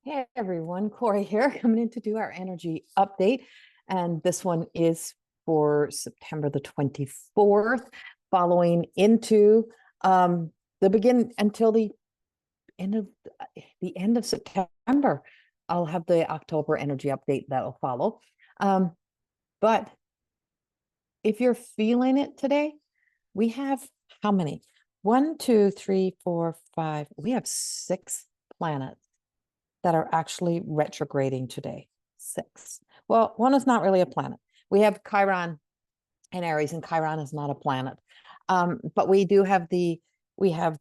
Hey everyone, Corey here, coming in to do our energy update. And this one is for September the 24th, following into the begin until end of the end of September. I'll have the October energy update that'll follow. But if you're feeling it today, we have how many? 1, 2, 3, 4, 5. We have 6 planets that are actually retrograding today. 6. Well, one is not really a planet. We have Chiron in Aries, and Chiron is not a planet. But we do have we have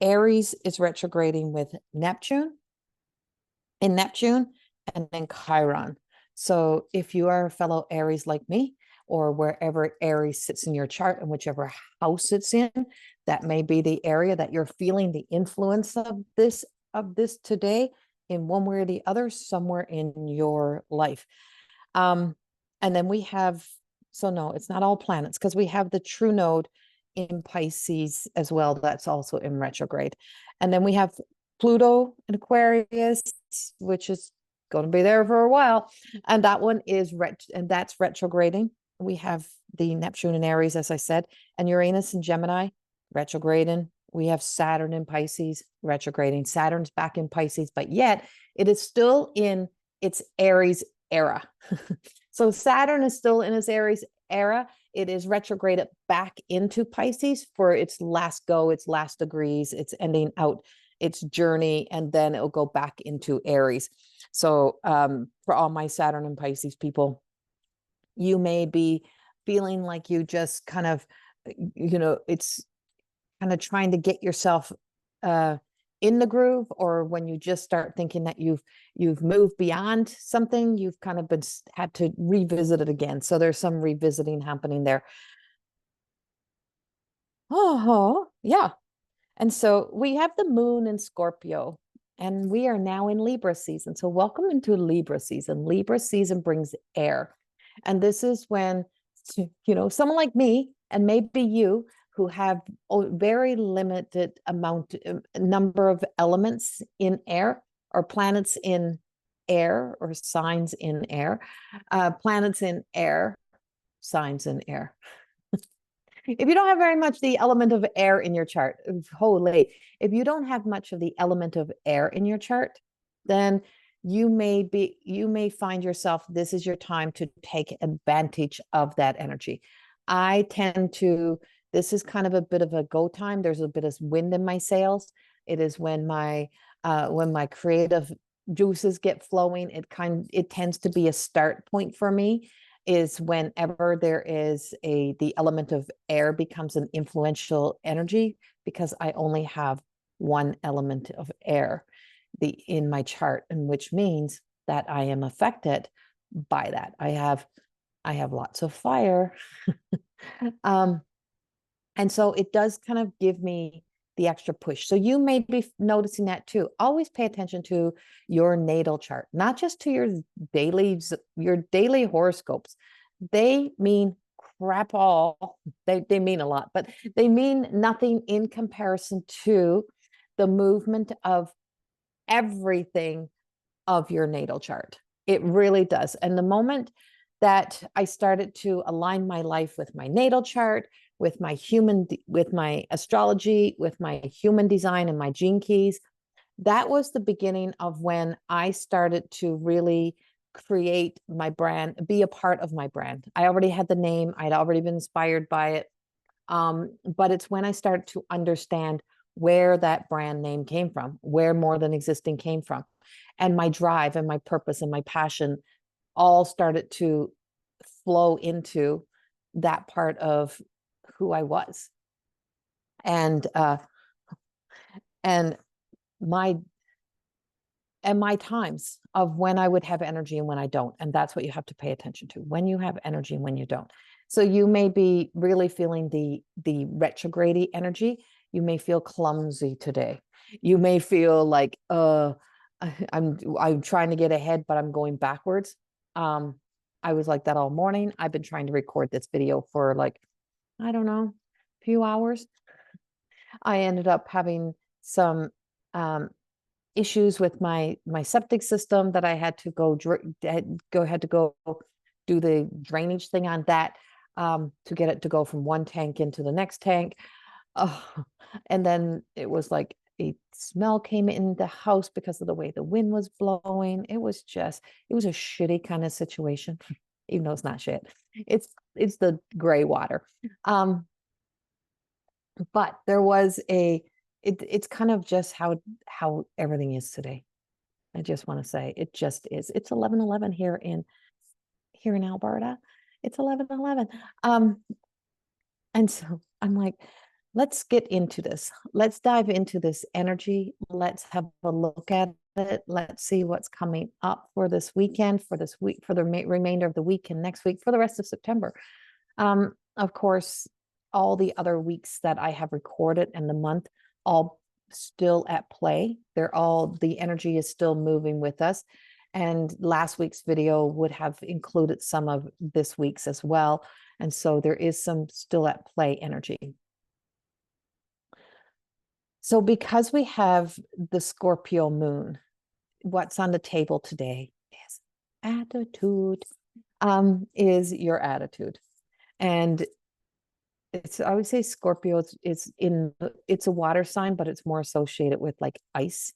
Aries is retrograding with Neptune, and then Chiron. So if you are a fellow Aries like me, or wherever Aries sits in your chart and whichever house it's in, that may be the area that you're feeling the influence of this today in one way or the other, somewhere in your life. And then we have, so no, it's not all planets, because we have the true node in Pisces as well. That's also in retrograde. And then we have Pluto in Aquarius, which is going to be there for a while. And that one is that's retrograding. We have the Neptune in Aries, as I said, and Uranus in Gemini, retrograding. We have Saturn in Pisces, retrograding. Saturn's back in Pisces, but yet it is still in its Aries era. So Saturn is still in its Aries era. It is retrograded back into Pisces for its last go, its last degrees. It's ending out its journey, and then it'll go back into Aries. So for all my Saturn and Pisces people, you may be feeling like you just kind of, it's kind of trying to get yourself in the groove, or when you just start thinking that you've moved beyond something, you've kind of had to revisit it again. So there's some revisiting happening there. Oh, yeah. And so we have the moon in Scorpio, and we are now in Libra season. So welcome into Libra season. Libra season brings air. And this is when, someone like me, and maybe you, who have a very limited number of elements in air, or planets in air, or signs in air, planets in air, signs in air. If you don't have very much the element of air in your chart, if you don't have much of the element of air in your chart, then you may find yourself, this is your time to take advantage of that energy. This is kind of a bit of a go time. There's a bit of wind in my sails. It is when my creative juices get flowing. It tends to be a start point for me, is whenever there is the element of air becomes an influential energy, because I only have one element of air in my chart, and which means that I am affected by that. I have lots of fire. And so it does kind of give me the extra push. So you may be noticing that too. Always pay attention to your natal chart, not just to your daily horoscopes. They mean crap all. They mean a lot, but they mean nothing in comparison to the movement of everything of your natal chart. It really does. And the moment that I started to align my life with my natal chart, with my astrology, with my human design and my gene keys, that was the beginning of when I started to really create my brand, be a part of my brand. I already had the name. I'd already been inspired by it. But it's when I started to understand where that brand name came from, where More Than Existing came from. And my drive and my purpose and my passion all started to flow into that part of who I was. And my times of when I would have energy and when I don't. And that's what you have to pay attention to, when you have energy and when you don't. So you may be really feeling the retrograde energy. You may feel clumsy today. You may feel like, I'm trying to get ahead, but I'm going backwards. I was like that all morning. I've been trying to record this video for I don't know, a few hours. I ended up having some issues with my septic system that I had to go do the drainage thing on that, to get it to go from one tank into the next tank. Oh, and then it was like a smell came in the house because of the way the wind was blowing. It was a shitty kind of situation, even though it's not shit. It's the gray water. But there was it's kind of just how everything is today. I just want to say it just is. It's 11:11 here in Alberta. It's 11:11. And so I'm like, let's get into this. Let's dive into this energy. Let's have a look at it. Let's see what's coming up for this weekend, for this week, for the remainder of the week and next week, for the rest of September. Of course, all the other weeks that I have recorded and the month, all still at play. The energy is still moving with us. And last week's video would have included some of this week's as well. And so there is some still at play energy. So because we have the Scorpio moon, what's on the table today is attitude, is your attitude. And I would say Scorpio it's a water sign, but it's more associated with like ice.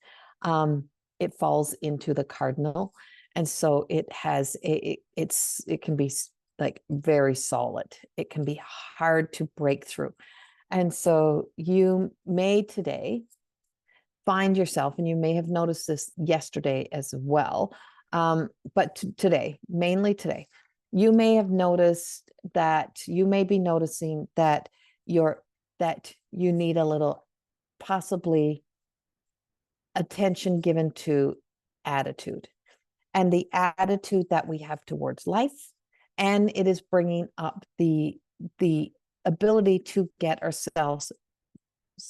It falls into the cardinal. And so it can be like very solid. It can be hard to break through. And so you may today find yourself, and you may have noticed this yesterday as well, but today, mainly today, you may have noticed that you may be noticing that you need a little, possibly, attention given to attitude, and the attitude that we have towards life. And it is bringing up the ability to get ourselves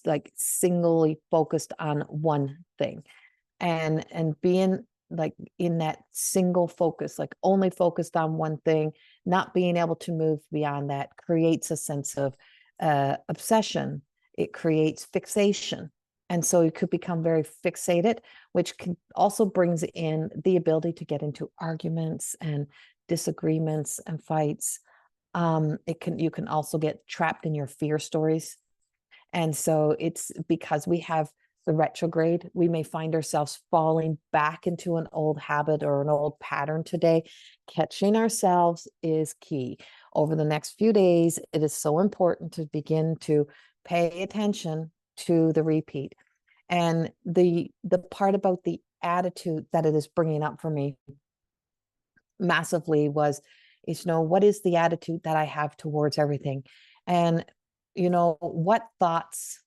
like singly focused on one thing, and being like in that single focus, like only focused on one thing, not being able to move beyond that, creates a sense of obsession. It creates fixation. And so you could become very fixated, which also brings in the ability to get into arguments and disagreements and fights. You can also get trapped in your fear stories. And so it's because we have the retrograde, we may find ourselves falling back into an old habit or an old pattern today. Catching ourselves is key. Over the next few days, it is so important to begin to pay attention to the repeat. And the part about the attitude that it is bringing up for me massively is, what is the attitude that I have towards everything? And, what thoughts,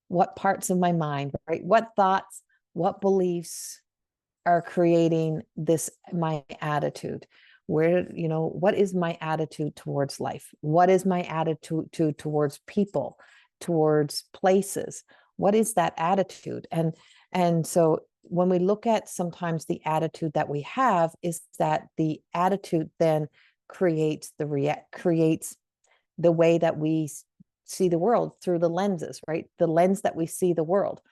what parts of my mind, right? What thoughts, what beliefs are creating my attitude? What is my attitude towards life? What is my attitude towards people, towards places? What is that attitude? And so when we look at sometimes the attitude that we have, is that the attitude then creates the way that we see the world through the lenses, right? The lens that we see the world.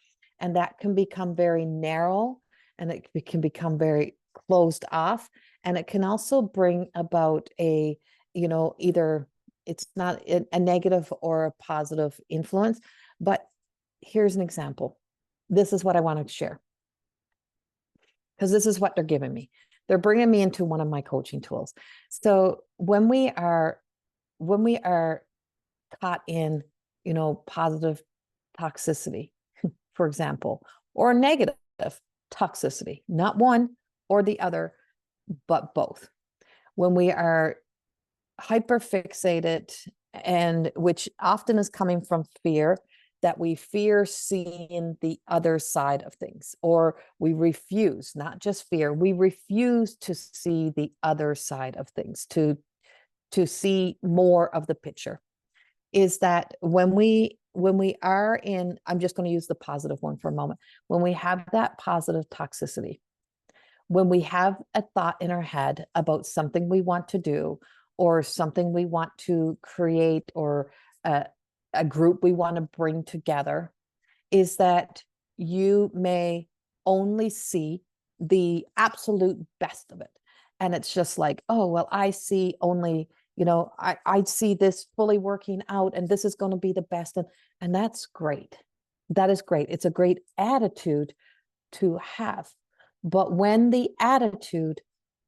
And that can become very narrow, and it can become very closed off. And it can also bring about either it's not a negative or a positive influence. But here's an example. This is what I wanted to share, because this is what they're giving me. They're bringing me into one of my coaching tools. So when we are caught in, positive toxicity, for example, or negative toxicity, not one or the other, but both. When we are hyper fixated, and which often is coming from fear, that we fear seeing the other side of things, or we refuse, not just fear, we refuse to see the other side of things, to see more of the picture, is that when we are in, I'm just going to use the positive one for a moment, when we have that positive toxicity, when we have a thought in our head about something we want to do, or something we want to create, or a group we want to bring together, is that you may only see the absolute best of it. And it's just like, oh, well, I see only, I see this fully working out and this is going to be the best. And that's great. That is great. It's a great attitude to have. But when the attitude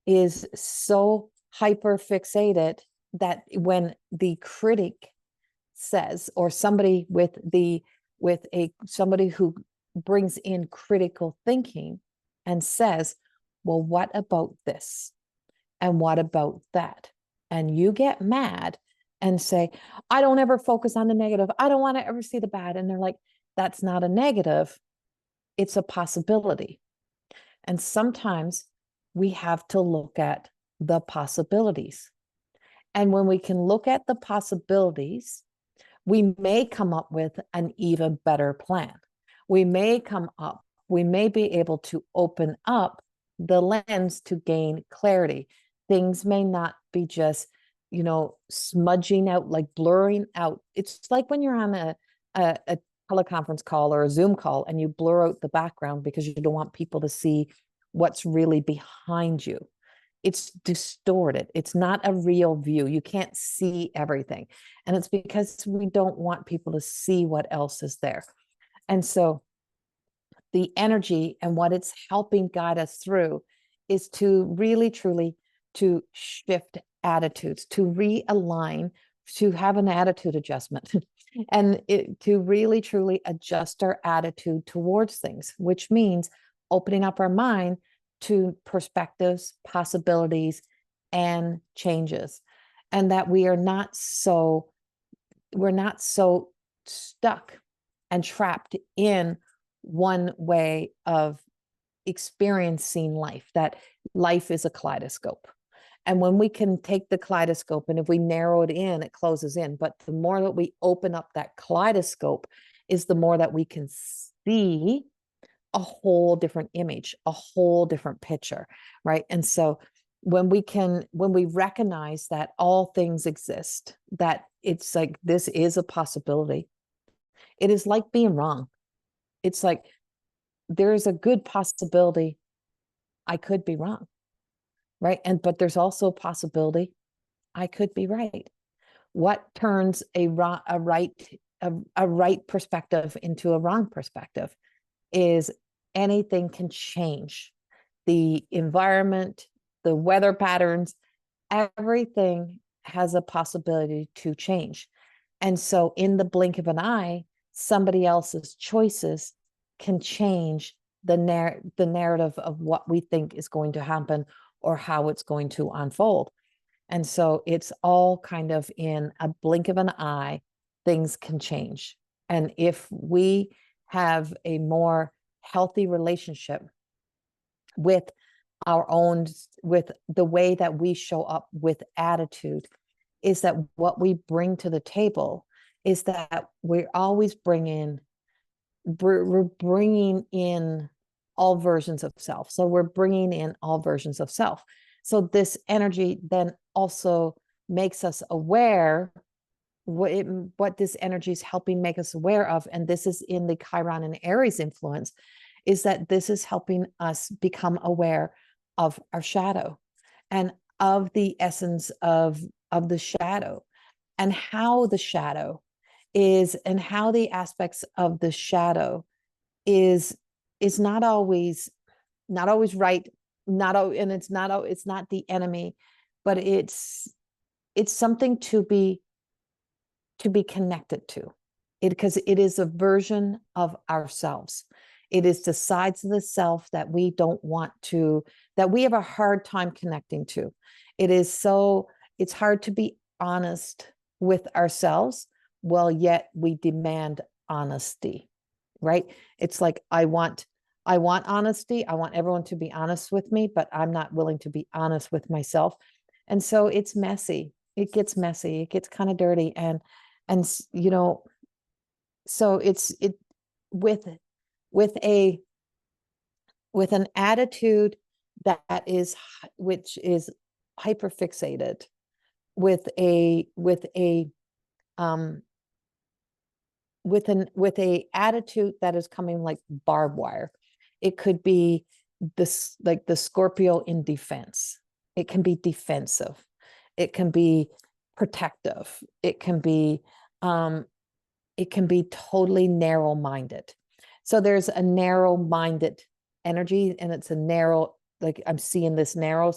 is so hyper fixated that when the critic says, or somebody somebody who brings in critical thinking and says, well, what about this? And what about that? And you get mad and say, I don't ever focus on the negative. I don't want to ever see the bad. And they're like, that's not a negative. It's a possibility. And sometimes we have to look at the possibilities. And when we can look at the possibilities, we may come up with an even better plan. We may be able to open up the lens to gain clarity. Things may not be just, smudging out, like blurring out. It's like when you're on a teleconference call or a Zoom call and you blur out the background because you don't want people to see what's really behind you. It's distorted. It's not a real view. You can't see everything. And it's because we don't want people to see what else is there. And so the energy and what it's helping guide us through is to really, truly to shift attitudes, to realign, to have an attitude adjustment and to really, truly adjust our attitude towards things, which means opening up our mind to perspectives, possibilities, and changes. And that we're not so stuck and trapped in one way of experiencing life, that life is a kaleidoscope. And when we can take the kaleidoscope and if we narrow it in, it closes in. But the more that we open up that kaleidoscope is the more that we can see a whole different image, a whole different picture, right? And so when we recognize that all things exist, that it's like, this is a possibility. It is like being wrong. It's like, there is a good possibility I could be wrong, right? But there's also a possibility I could be right. What turns a right perspective into a wrong perspective is anything can change. The environment, the weather patterns, everything has a possibility to change. And so in the blink of an eye, somebody else's choices can change the narrative of what we think is going to happen or how it's going to unfold. And so it's all kind of in a blink of an eye, things can change. And if we have a more healthy relationship with with the way that we show up with attitude, is that what we bring to the table is that we're always bringing in all versions of self. So we're bringing in all versions of self. So this energy then also makes us aware what this energy is helping make us aware of. And this is in the Chiron and Aries influence, is that this is helping us become aware of our shadow and of the essence of the shadow and how the shadow is, and how the aspects of the shadow is not always right, and it's not the enemy, but it's something to be connected to it, because it is a version of ourselves. It is the sides of the self that we don't want to, that we have a hard time connecting to. It's hard to be honest with ourselves, well, yet we demand honesty, right? It's like, I want honesty. I want everyone to be honest with me, but I'm not willing to be honest with myself. And so it's messy. It gets messy. It gets kind of dirty. And so it's with an attitude which is hyper fixated, with a with a attitude that is coming like barbed wire. It could be this, like the Scorpio in defense. It can be defensive. It can be protective. It can be totally narrow-minded. So there's a narrow-minded energy, and it's a narrow, like I'm seeing this narrow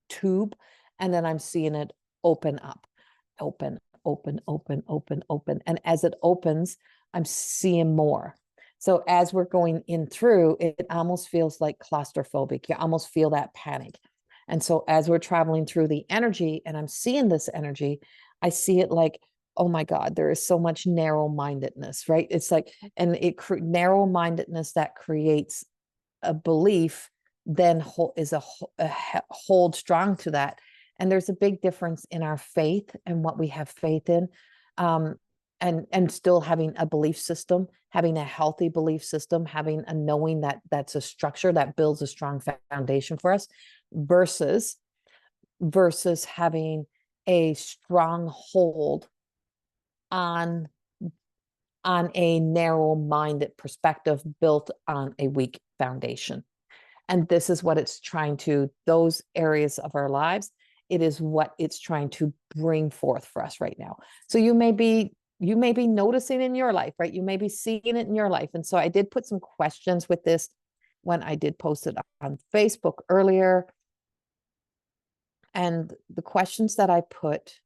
tube, and then I'm seeing it open up, open, open, open, open, open. And as it opens, I'm seeing more. So as we're going in through, it almost feels like claustrophobic. You almost feel that panic. And so as we're traveling through the energy and I'm seeing this energy, I see it like, oh my God, there is so much narrow-mindedness, right? It's like, and narrow-mindedness that creates a belief then is a hold strong to that. And there's a big difference in our faith and what we have faith in, and still having a belief system, having a healthy belief system, having a knowing that that's a structure that builds a strong foundation for us, versus having a strong hold on a narrow-minded perspective built on a weak foundation. And this is what it's trying to, those areas of our lives, it is what it's trying to bring forth for us right now. So you may be noticing in your life, right? You may be seeing it in your life. And so I did put some questions with this when I did post it on Facebook earlier. And the questions that I put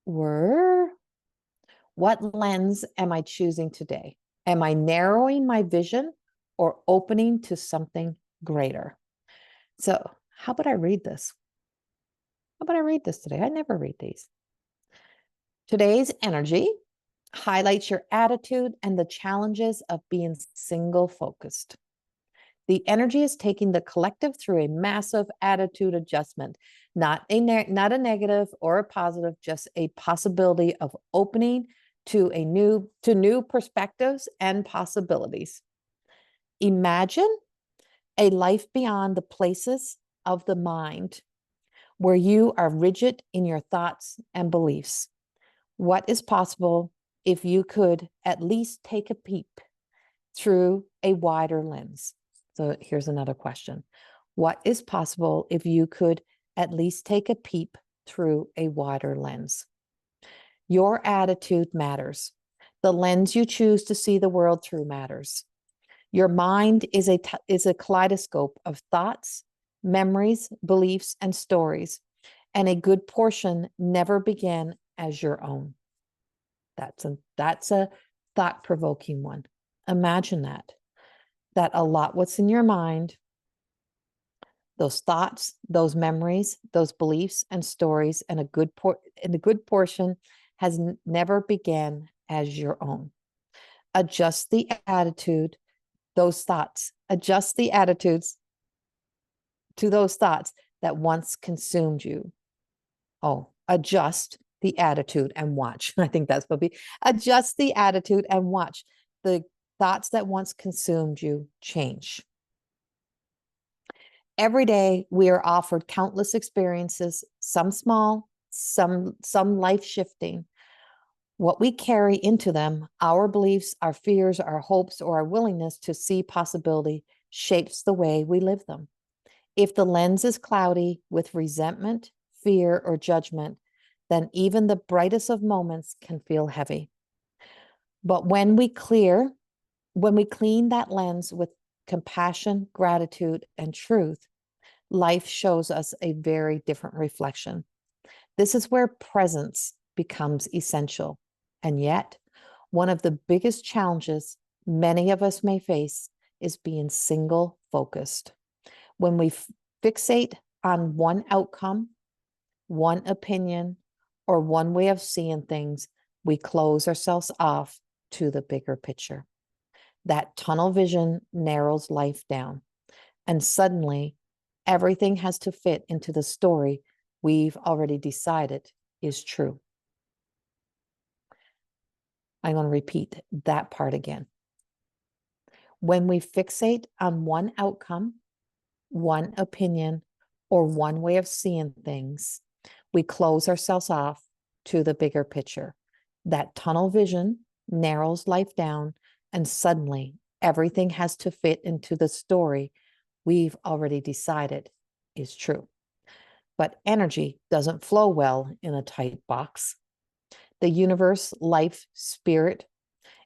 were, what lens am I choosing today? Am I narrowing my vision or opening to something greater? So how about I read this? How about I read this today? I never read these. Today's energy highlights your attitude and the challenges of being single focused. The energy is taking the collective through a massive attitude adjustment, not a negative or a positive, just a possibility of opening to new perspectives and possibilities. Imagine a life beyond the places of the mind where you are rigid in your thoughts and beliefs. What is possible if you could at least take a peep through a wider lens? So here's another question. What is possible if you could at least take a peep through a wider lens? Your attitude matters. The lens you choose to see the world through matters. Your mind is a kaleidoscope of thoughts, memories, beliefs, and stories, and a good portion never began as your own. That's a thought-provoking one. Imagine that a lot what's in your mind, those thoughts, those memories, those beliefs and stories, and a good portion has never began as your own. Adjust the attitude, those thoughts, adjust the attitudes to those thoughts that once consumed you. Oh, adjust the attitude and watch. I think that's what be. Adjust the attitude and watch the thoughts that once consumed you change. Every day we are offered countless experiences, some small, some life-shifting. What we carry into them, our beliefs, our fears, our hopes, or our willingness to see possibility shapes the way we live them. If the lens is cloudy with resentment, fear, or judgment, then even the brightest of moments can feel heavy. But when we clean that lens with compassion, gratitude, and truth, life shows us a very different reflection. This is where presence becomes essential. And yet, one of the biggest challenges many of us may face is being single focused. When we fixate on one outcome, one opinion, or one way of seeing things, we close ourselves off to the bigger picture. That tunnel vision narrows life down, and suddenly everything has to fit into the story we've already decided is true. I'm going to repeat that part again. When we fixate on one outcome, one opinion, or one way of seeing things, we close ourselves off to the bigger picture. That tunnel vision narrows life down, and suddenly everything has to fit into the story we've already decided is true. But energy doesn't flow well in a tight box. The universe, life, spirit,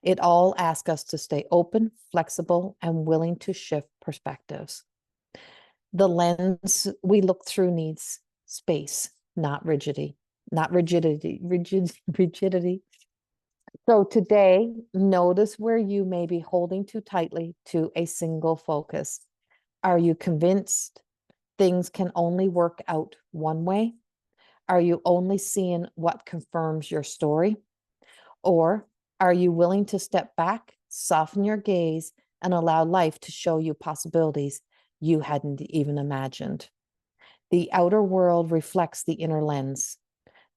it all asks us to stay open, flexible, and willing to shift perspectives. The lens we look through needs space, not rigidity, rigidity. So today, notice where you may be holding too tightly to a single focus. Are you convinced things can only work out one way? Are you only seeing what confirms your story? Or are you willing to step back, soften your gaze, and allow life to show you possibilities you hadn't even imagined? The outer world reflects the inner lens.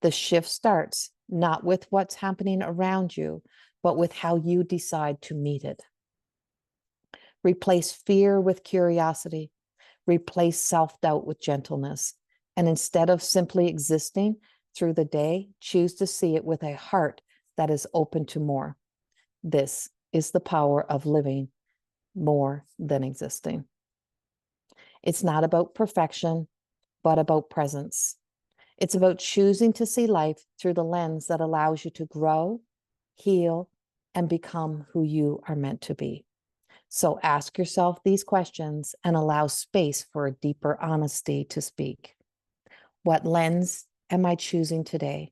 The shift starts not with what's happening around you, but with how you decide to meet it. Replace fear with curiosity. Replace self-doubt with gentleness. And instead of simply existing through the day, choose to see it with a heart that is open to more. This is the power of living more than existing. It's not about perfection, but about presence. It's about choosing to see life through the lens that allows you to grow, heal, and become who you are meant to be. So ask yourself these questions and allow space for a deeper honesty to speak. What lens am I choosing today?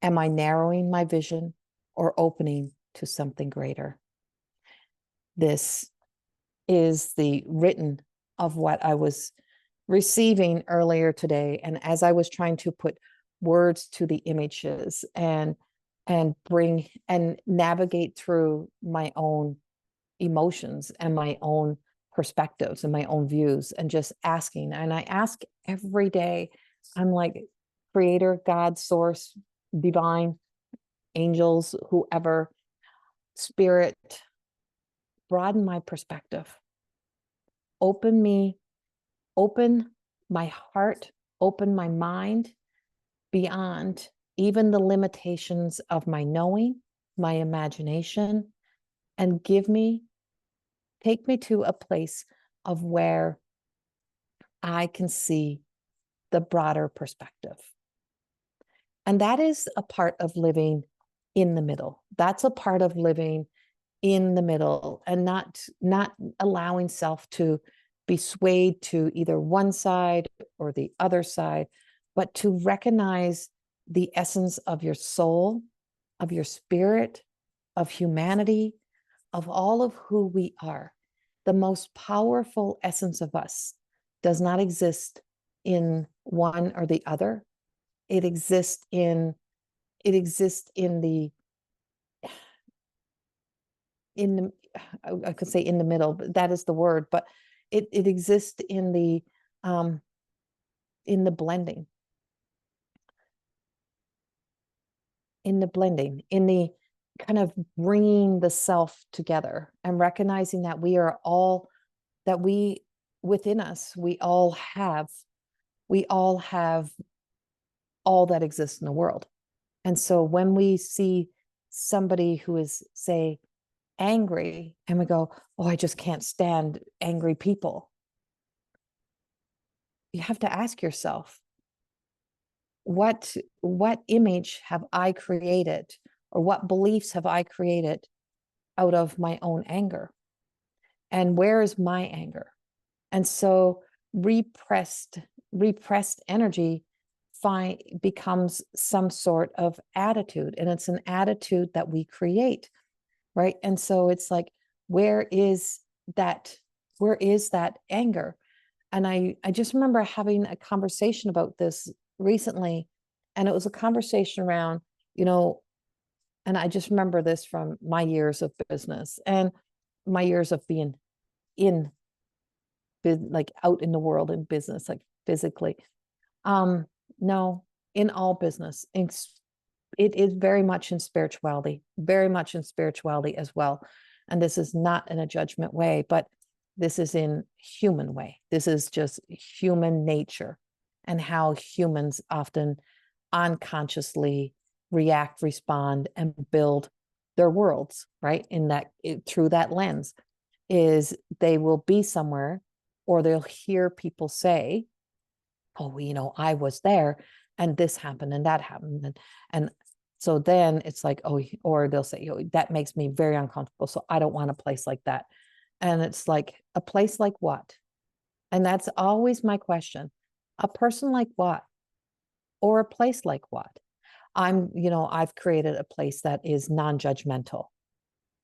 Am I narrowing my vision or opening to something greater? This is the written of what I was receiving earlier today. And as I was trying to put words to the images and bring and navigate through my own emotions and my own perspectives and my own views, and just asking, and I ask every day, I'm like, creator, God, source, divine, angels, whoever, spirit, broaden my perspective, open me, open my heart, open my mind beyond even the limitations of my knowing, my imagination, and take me to a place of where I can see the broader perspective. And that is a part of living in the middle. That's a part of living in the middle, and not allowing self to be swayed to either one side or the other side, but to recognize the essence of your soul, of your spirit, of humanity, of all of who we are. The most powerful essence of us does not exist in one or the other. It exists in the I could say in the middle, but that is the word, but it exists in the blending, in the kind of bringing the self together and recognizing that we are all, that we, within us, we all have all that exists in the world. And so when we see somebody who is, say, angry, and we go, oh, I just can't stand angry people, you have to ask yourself, what image have I created, or what beliefs have I created out of my own anger? And where is my anger? And so repressed energy becomes some sort of attitude, and it's an attitude that we create, right? And so it's like, where is that anger? And I just remember having a conversation about this recently, and it was a conversation around, and I just remember this from my years of business and my years of being in, like, out in the world in business, like physically. No, in all business, it is very much in spirituality as well. And this is not in a judgment way, but this is in human way. This is just human nature, and how humans often unconsciously react, respond, and build their worlds, right? Through that lens, is they will be somewhere, or they'll hear people say, oh, I was there and this happened and that happened. And so then it's like, oh, or they'll say, that makes me very uncomfortable. So I don't want a place like that. And it's like, a place like what? And that's always my question. A person like what? Or a place like what? I've created a place that is non-judgmental.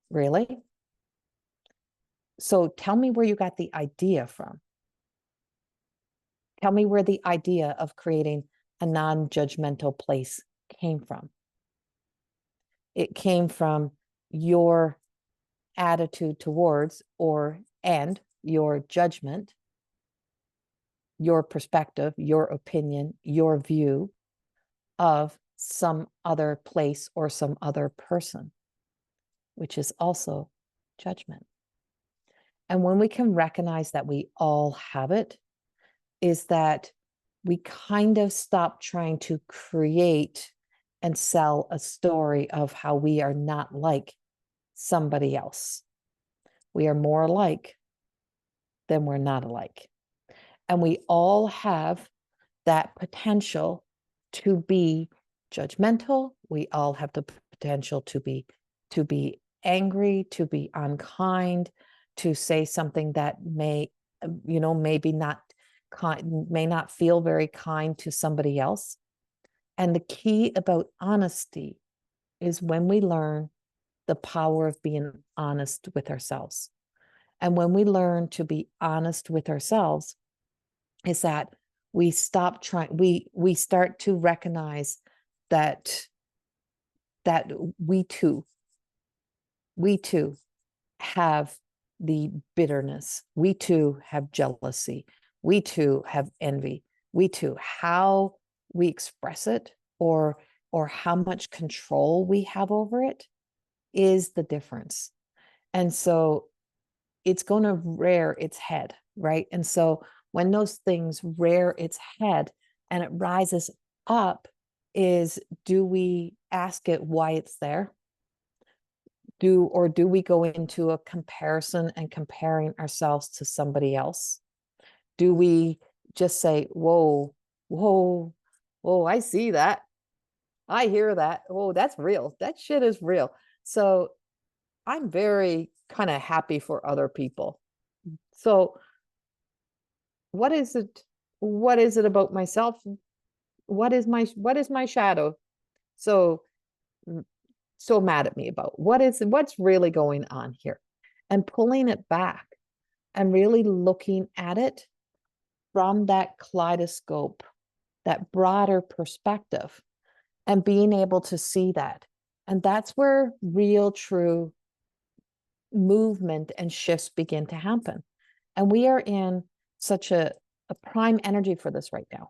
Really? So tell me where you got the idea from. Tell me where the idea of creating a non-judgmental place came from. It came from your attitude towards and your judgment, your perspective, your opinion, your view of some other place or some other person, which is also judgment. And when we can recognize that we all have it, is that we kind of stop trying to create and sell a story of how we are not like somebody else. We are more alike than we're not alike. And we all have that potential to be judgmental. We all have the potential to be angry, to be unkind, to say something that may, maybe not kind, may not feel very kind to somebody else. And the key about honesty is when we learn the power of being honest with ourselves. And when we learn to be honest with ourselves, is that we stop trying, we start to recognize that we too have the bitterness. We too have jealousy. We too have envy. We too, how we express it or how much control we have over it is the difference. And so it's going to rear its head, right? And so when those things rear its head and it rises up, do we ask it why it's there? Do we go into a comparison and comparing ourselves to somebody else? Do we just say, whoa, I see that. I hear that. Oh, that's real. That shit is real. So I'm very kind of happy for other people. So what is it about myself? What is my shadow so mad at me about? What's really going on here? And pulling it back and really looking at it from that kaleidoscope, that broader perspective, and being able to see that. And that's where real, true movement and shifts begin to happen. And we are in such a prime energy for this right now.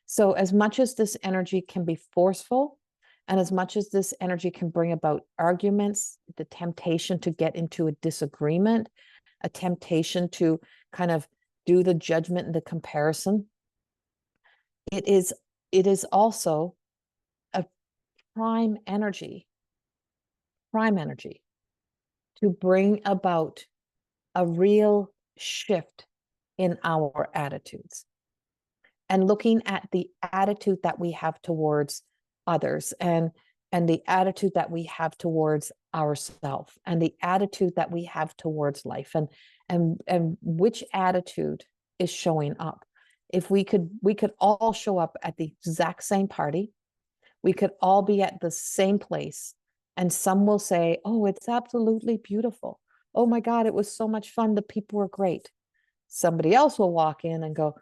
So as much as this energy can be forceful, and as much as this energy can bring about arguments, the temptation to get into a disagreement, a temptation to kind of do the judgment and the comparison, it is also a prime energy to bring about a real shift in our attitudes, and looking at the attitude that we have towards others, and the attitude that we have towards ourselves, and the attitude that we have towards life, and which attitude is showing up. If we could all show up at the exact same party, we could all be at the same place, and some will say, oh, it's absolutely beautiful. Oh my God, it was so much fun. The people were great. Somebody else will walk in and go,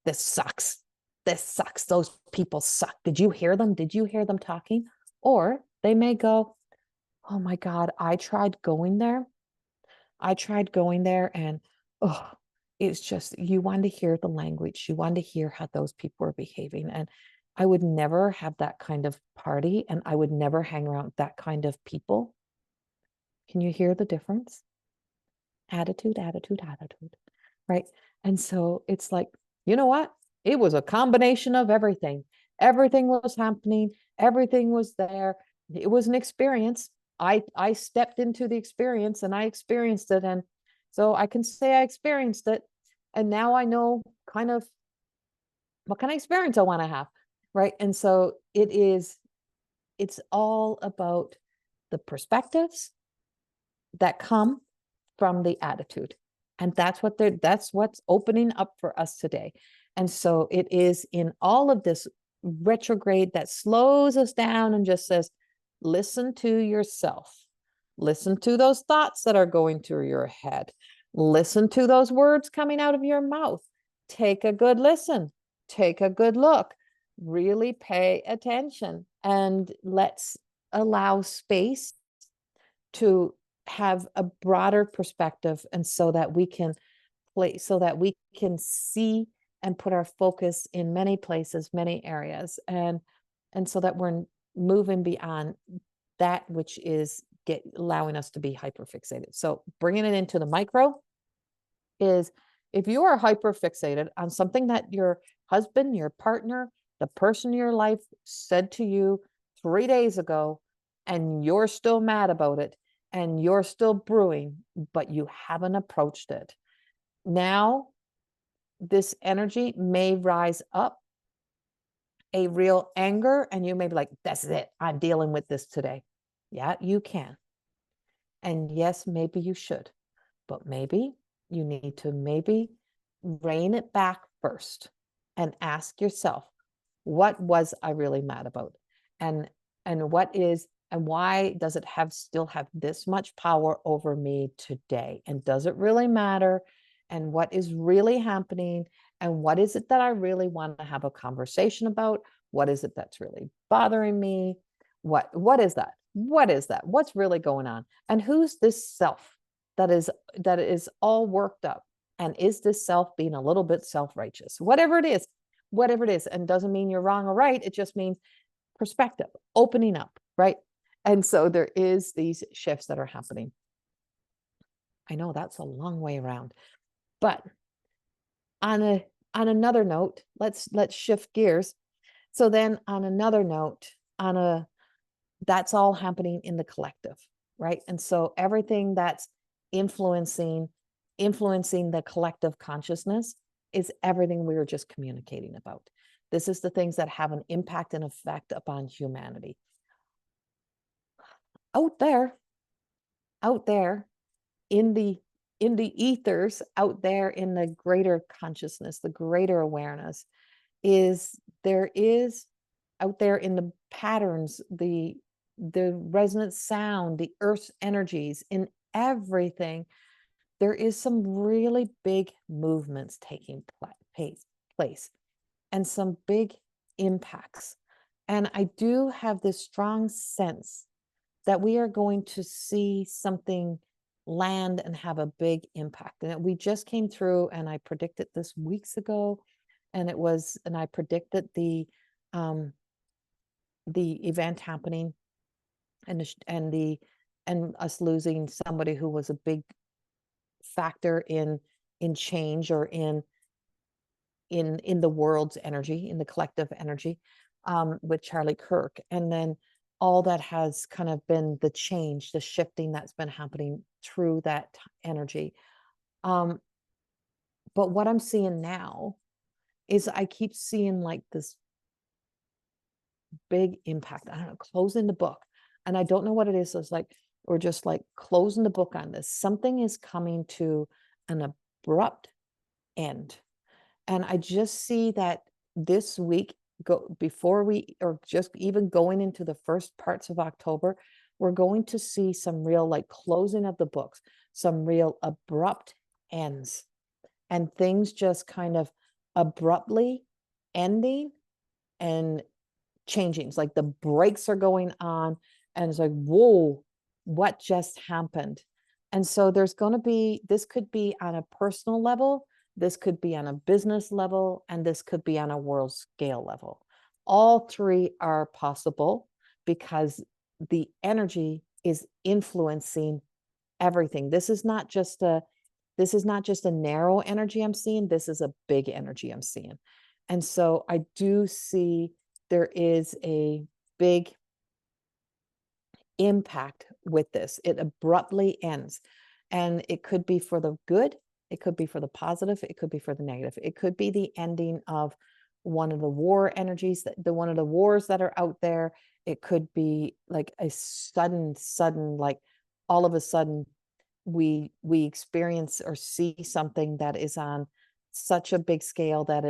this sucks. This sucks. Those people suck. Did you hear them? Did you hear them talking? Or they may go, oh my God, I tried going there. And oh, it's just, you want to hear the language. You want to hear how those people are behaving. And I would never have that kind of party, and I would never hang around that kind of people. Can you hear the difference? Attitude, right? And so it's like, you know what? It was a combination of everything. Everything was happening Everything was there. It was an experience. I stepped into the experience and I experienced it. And so I can say I experienced it. And now I know kind of what kind of experience I want to have. Right. And so it's all about the perspectives that come from the attitude. And that's what's opening up for us today. And so it is in all of this retrograde that slows us down and just says, listen to yourself. Listen to those thoughts that are going through your head. Listen to those words coming out of your mouth. Take a good listen. Take a good look. Really pay attention, and let's allow space to have a broader perspective, and so that we can see and put our focus in many places, many areas, and so that we're moving beyond that which is allowing us to be hyperfixated. So bringing it into the micro is, if you are hyperfixated on something that your husband, your partner, the person in your life said to you 3 days ago, and you're still mad about it, and you're still brewing, but you haven't approached it. Now, this energy may rise up, a real anger, and you may be like, that's it, I'm dealing with this today. Yeah, you can. And yes, maybe you should, but maybe you need to rein it back first and ask yourself, what was I really mad about? And why does it still have this much power over me today? And does it really matter? And what is really happening? And what is it that I really want to have a conversation about? What is it that's really bothering me? What is that? What is that? What's really going on? And who's this self that is all worked up? And is this self being a little bit self-righteous? Whatever it is, and doesn't mean you're wrong or right. It just means perspective, opening up, right? And so there is these shifts that are happening. I know that's a long way around, but on another note, let's shift gears. So then on another note, that's all happening in the collective, right? And so everything that's influencing the collective consciousness is everything we were just communicating about. This is the things that have an impact and effect upon humanity. Out there in the ethers, out there in the greater consciousness, the greater awareness, there is out there in the patterns, the resonant sound, the earth's energies, in everything, there is some really big movements taking place and some big impacts. And I do have this strong sense that we are going to see something land and have a big impact. And we just came through, and I predicted this weeks ago, and I predicted the event happening, and us losing somebody who was a big factor in change, or in the world's energy, in the collective energy, with Charlie Kirk. And then all that has kind of been the change, the shifting that's been happening through that energy. But what I'm seeing now is I keep seeing like this big impact. I don't know, closing the book. And I don't know what it is. So it's like, we're just like closing the book on this. Something is coming to an abrupt end. And I just see that this week, just even going into the first parts of October, we're going to see some real like closing of the books, some real abrupt ends, and things just kind of abruptly ending and changing. It's like the brakes are going on, and it's like, whoa, what just happened? And so this could be on a personal level, this could be on a business level, and this could be on a world scale level. All three are possible because the energy is influencing everything. This is not just a narrow energy I'm seeing. This is a big energy I'm seeing. And so I do see there is a big impact with this. It abruptly ends, and it could be for the good, it could be for the positive, it could be for the negative. It could be the ending of one of the war energies, that one of the wars that are out there. It could be like a sudden, like all of a sudden we experience or see something that is on such a big scale that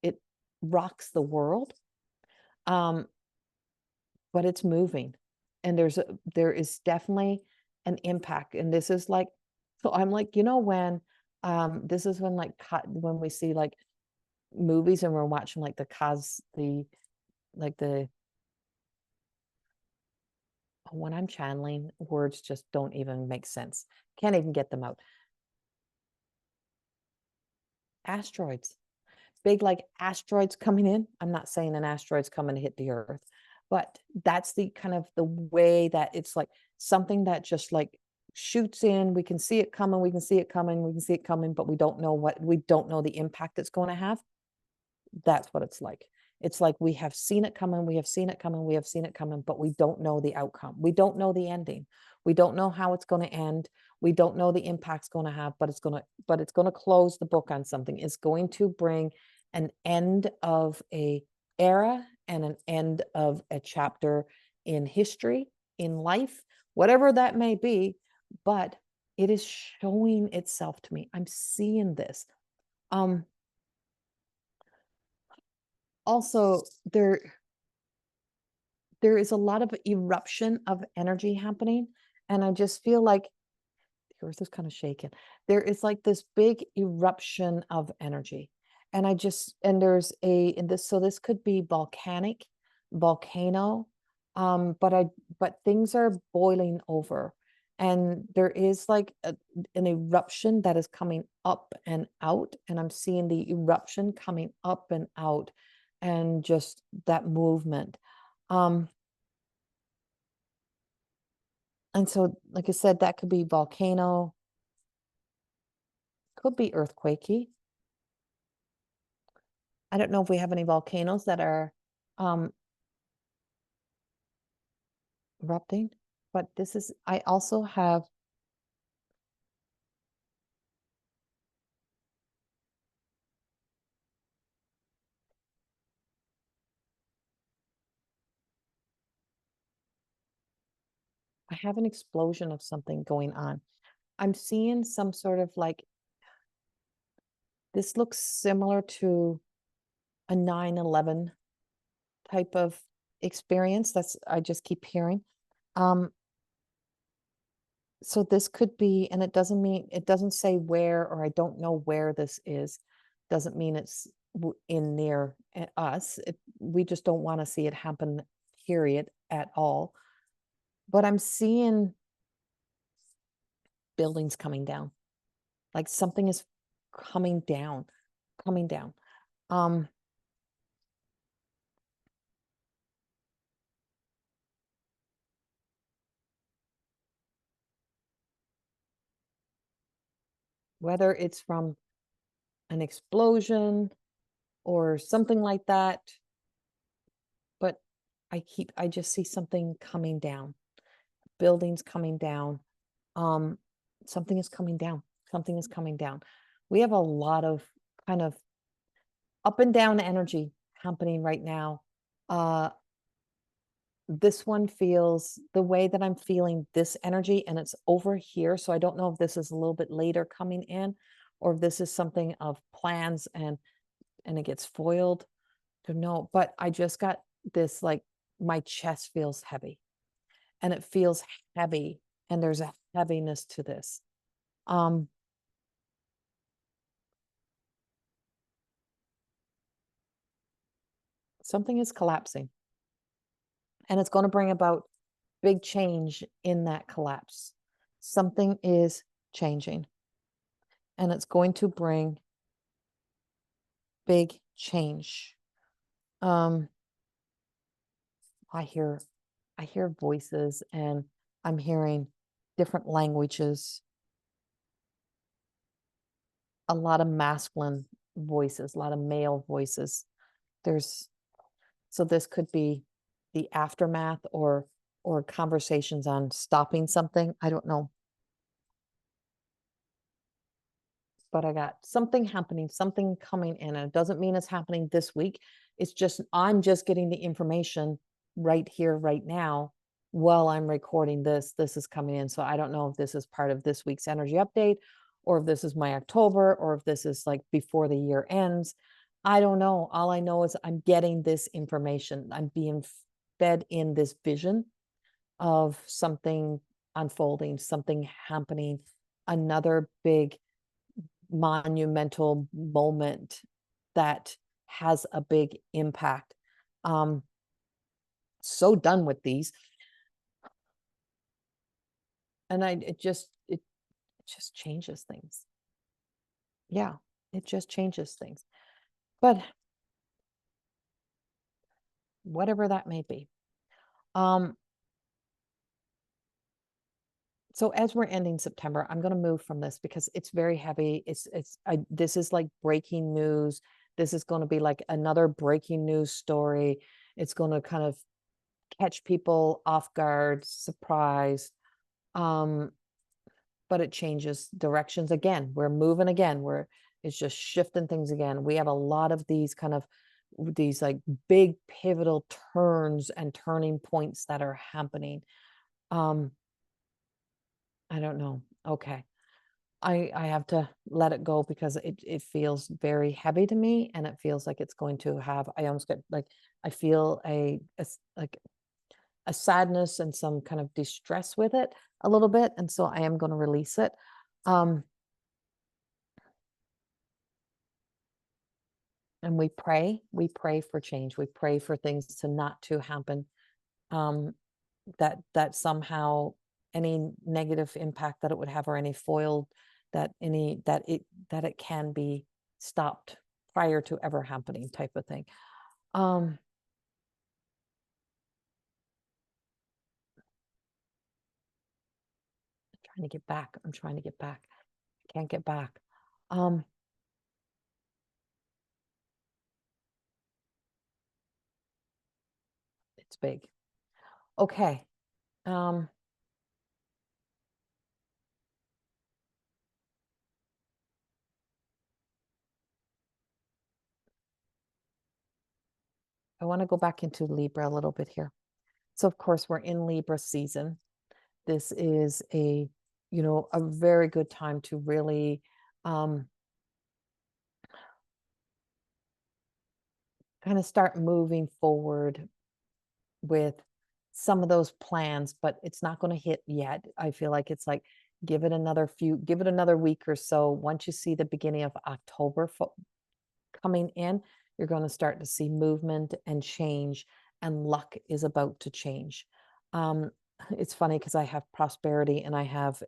it rocks the world. But it's moving, and there is definitely an impact. And this is like, so I'm like, when this is when, like, when we see like movies and we're watching like when I'm channeling, words just don't even make sense. Can't even get them out. Asteroids, big like asteroids coming in. I'm not saying an asteroid's coming to hit the earth, but that's the kind of the way that it's like something that just like shoots in. We can see it coming, we can see it coming, we can see it coming, but we don't know the impact it's going to have. That's what it's like. It's like we have seen it coming, we have seen it coming, we have seen it coming, but we don't know the outcome. We don't know the ending. We don't know how it's going to end. We don't know the impact's going to have, but it's going to close the book on something. It's going to bring an end of a era and an end of a chapter in history, in life, whatever that may be, but it is showing itself to me. I'm seeing this. Also, there is a lot of eruption of energy happening, and I just feel like the earth is kind of shaken. There is like this big eruption of energy, and this could be volcano, but things are boiling over, and there is like an eruption that is coming up and out, and I'm seeing the eruption coming up and out, and just that movement. And so, like I said, that could be volcano, could be earthquakey. I don't know if we have any volcanoes that are erupting, but I also have, an explosion of something going on. I'm seeing some sort of like, this looks similar to a 9/11 type of experience. I just keep hearing. So this could be, and it doesn't say where, or I don't know where this is. Doesn't mean it's in near us. We just don't want to see it happen, period, at all. But I'm seeing buildings coming down, like something is coming down. Whether it's from an explosion or something like that, but I just see something coming down, buildings coming down. Something is coming down. Something is coming down. We have a lot of kind of up and down energy happening right now. This one feels the way that I'm feeling this energy, and it's over here. So I don't know if this is a little bit later coming in, or if this is something of plans and it gets foiled. Don't know, but I just got this, like, my chest feels heavy, and it feels heavy, and there's a heaviness to this. Something is collapsing, and it's going to bring about big change in that collapse. Something is changing, and it's going to bring big change. I hear voices, and I'm hearing different languages, a lot of masculine voices, a lot of male voices. So this could be the aftermath or conversations on stopping something. I don't know. But I got something happening, something coming in, and it doesn't mean it's happening this week. It's just, I'm just getting the information right here, right now, while I'm recording this. This is coming in. So I don't know if this is part of this week's energy update, or if this is my October, or if this is like before the year ends. I don't know. All I know is I'm getting this information. I'm being fed in this vision of something unfolding, something happening, another big monumental moment that has a big impact. So done with these. And it just changes things. Yeah, it just changes things. But whatever that may be. So as we're ending September, I'm going to move from this because it's very heavy. This is like breaking news. This is going to be like another breaking news story. It's going to kind of catch people off guard, surprise. But it changes directions again. We're moving again. It's just shifting things again. We have a lot of these like big pivotal turns and turning points that are happening. I don't know. Okay. I have to let it go because it feels very heavy to me, and it feels like it's going to have, I almost get like, I feel like a sadness and some kind of distress with it a little bit. And so I am going to release it. And we pray for change. We pray for things to not to happen. That somehow any negative impact that it would have, or any foiled, that it can be stopped prior to ever happening, type of thing. I'm trying to get back. I can't get back. It's big. Okay. I want to go back into Libra a little bit here. So of course we're in Libra season. This is a very good time to really kind of start moving forward with some of those plans, but it's not going to hit yet. I feel like it's like, give it another week or so. Once you see the beginning of October coming in, you're going to start to see movement and change, and luck is about to change. It's funny because I have prosperity and I have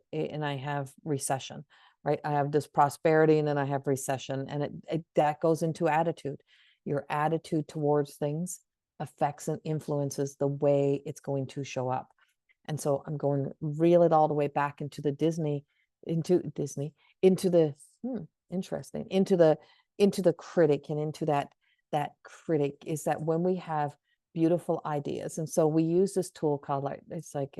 recession, right? I have this prosperity and then I have recession, and that goes into attitude. Your attitude towards things affects and influences the way it's going to show up. And so I'm going to reel it all the way back into the critic, and into that critic is that when we have beautiful ideas. And so we use this tool called, like, it's like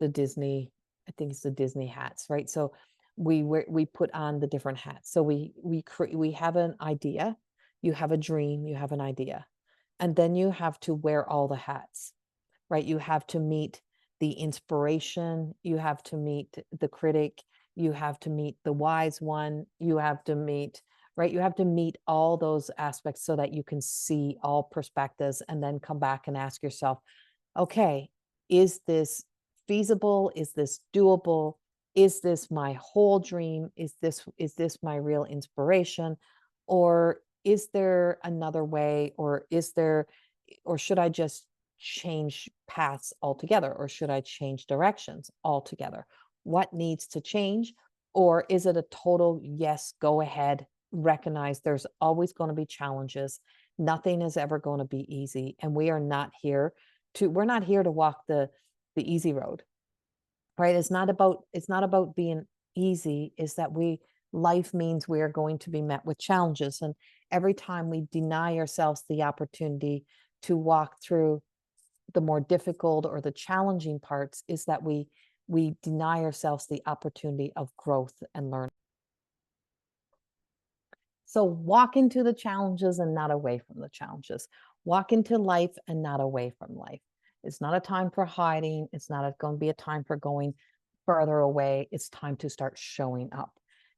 the Disney, I think it's the Disney hats, right? So we put on the different hats. So we have an idea, you have a dream, you have an idea, and then you have to wear all the hats, right? You have to meet the inspiration, you have to meet the critic, you have to meet the wise one, you have to meet, right? You have to meet all those aspects so that you can see all perspectives, and then come back and ask yourself, okay, is this feasible? Is this doable? Is this my whole dream? Is this my real inspiration? Or is there another way? Or should I just change paths altogether? Or should I change directions altogether? What needs to change? Or is it a total yes, go ahead, recognize there's always going to be challenges. Nothing is ever going to be easy. And we're not here to walk the easy road, right? It's not about being easy. Is that life means we are going to be met with challenges. And every time we deny ourselves the opportunity to walk through the more difficult or the challenging parts is that we deny ourselves the opportunity of growth and learning. So walk into the challenges and not away from the challenges. Walk into life and not away from life. It's not a time for hiding. It's not going to be a time for going further away. It's time to start showing up.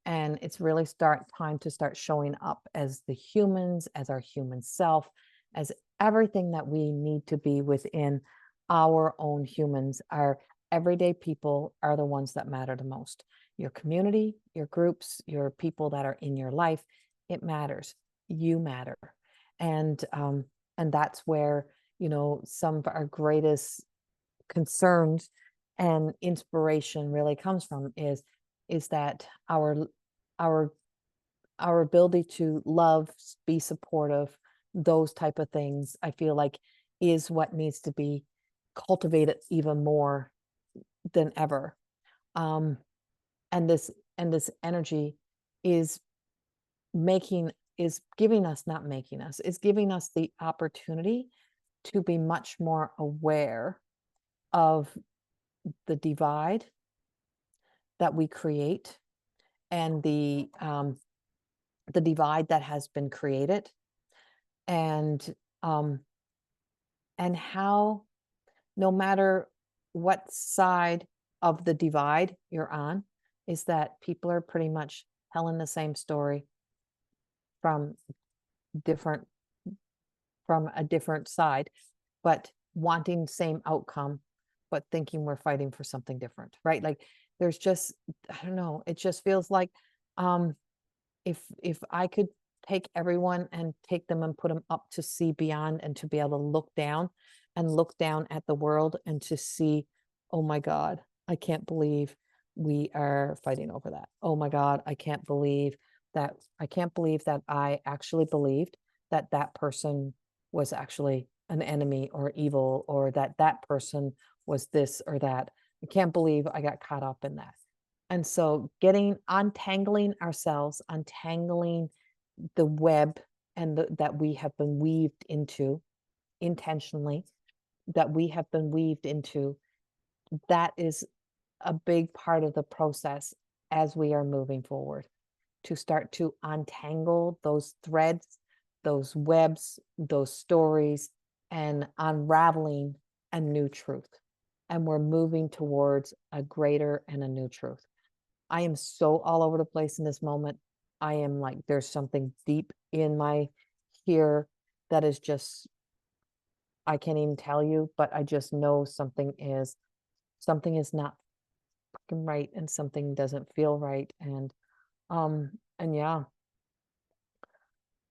And it's really time to start showing up as the humans, as our human self, as everything that we need to be within our own humans. Our everyday people are the ones that matter the most. Your community, your groups, your people that are in your life, it matters. You matter. And that's where, you know, some of our greatest concerns and inspiration really comes from is that our ability to love, be supportive, those type of things, I feel like is what needs to be cultivated even more than ever. And this energy is giving us, not making us, is giving us the opportunity to be much more aware of the divide that we create and the divide that has been created, and how no matter what side of the divide you're on, is that people are pretty much telling the same story from a different side, but wanting same outcome, but thinking we're fighting for something different, right? Like there's just, I don't know, it just feels like if I could take everyone and take them and put them up to see beyond, and to be able to look down at the world and to see, oh my God, I can't believe we are fighting over that. Oh my God, I can't believe that I actually believed that that person was actually an enemy or evil, or that that person was this or that. I can't believe I got caught up in that. And so untangling ourselves, untangling the web that we have been weaved into intentionally, that we have been weaved into, that is a big part of the process as we are moving forward, to start to untangle those threads, those webs, those stories, and unraveling a new truth. And we're moving towards a greater and a new truth. I am so all over the place in this moment. I am like, there's something deep in my here that is just, I can't even tell you, but I just know something is not fucking right, and something doesn't feel right. And yeah.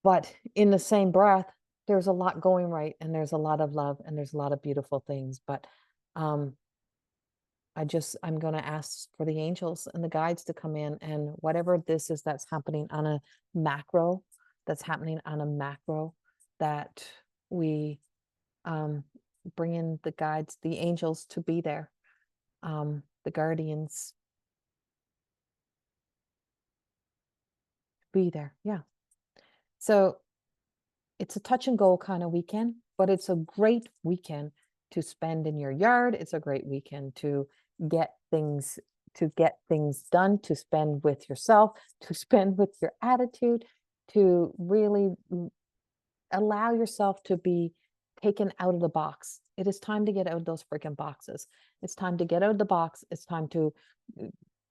But in the same breath, there's a lot going right, and there's a lot of love, and there's a lot of beautiful things. But I'm going to ask for the angels and the guides to come in, and whatever this is that's happening on a macro, that we bring in the guides, the angels to be there, the guardians, be there. Yeah. So it's a touch and go kind of weekend, but it's a great weekend to spend in your yard. It's a great weekend to get things done, to spend with yourself, to spend with your attitude, to really allow yourself to be taken out of the box. It is time to get out of those freaking boxes. It's time to get out of the box. It's time to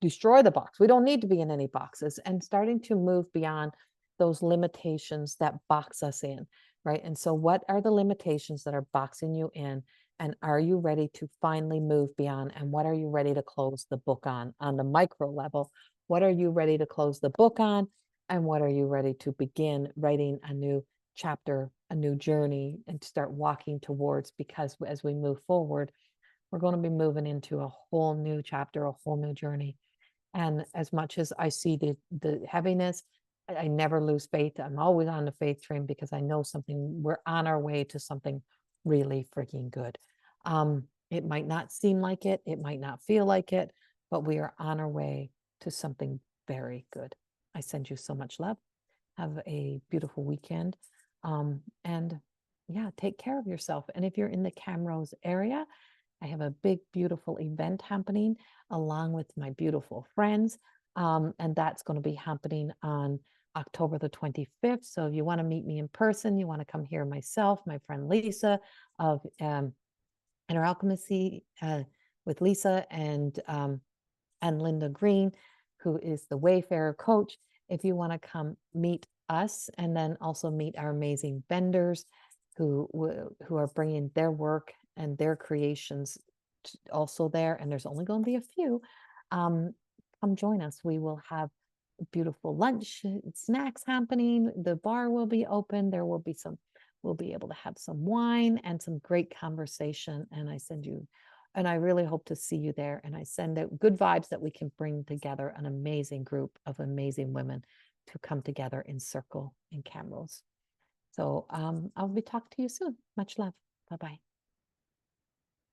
destroy the box. We don't need to be in any boxes, and starting to move beyond those limitations that box us in, right? And so what are the limitations that are boxing you in? And are you ready to finally move beyond? And what are you ready to close the book on the micro level? What are you ready to close the book on? And what are you ready to begin writing a new chapter, a new journey, and to start walking towards? Because as we move forward, we're going to be moving into a whole new chapter, a whole new journey. And as much as I see the heaviness, I never lose faith. I'm always on the faith train, because I know we're on our way to something really freaking good. It might not seem like it, it might not feel like it, but we are on our way to something very good. I send you so much love. Have a beautiful weekend. And yeah, take care of yourself. And if you're in the Camrose area, I have a big, beautiful event happening along with my beautiful friends. And that's going to be happening on October the 25th. So if you want to meet me in person, you want to come hear myself, my friend Lisa of Inner Alchemy with Lisa and Linda Green, who is the Wayfarer coach. If you want to come meet us and then also meet our amazing vendors who are bringing their work and their creations also there, and there's only going to be a few, come join us. We will have beautiful lunch snacks happening. The bar will be open. There will be we'll be able to have some wine and some great conversation. And I really hope to see you there. And I send out good vibes that we can bring together an amazing group of amazing women to come together in circle in Camrose. So I'll be talking to you soon. Much love. Bye-bye.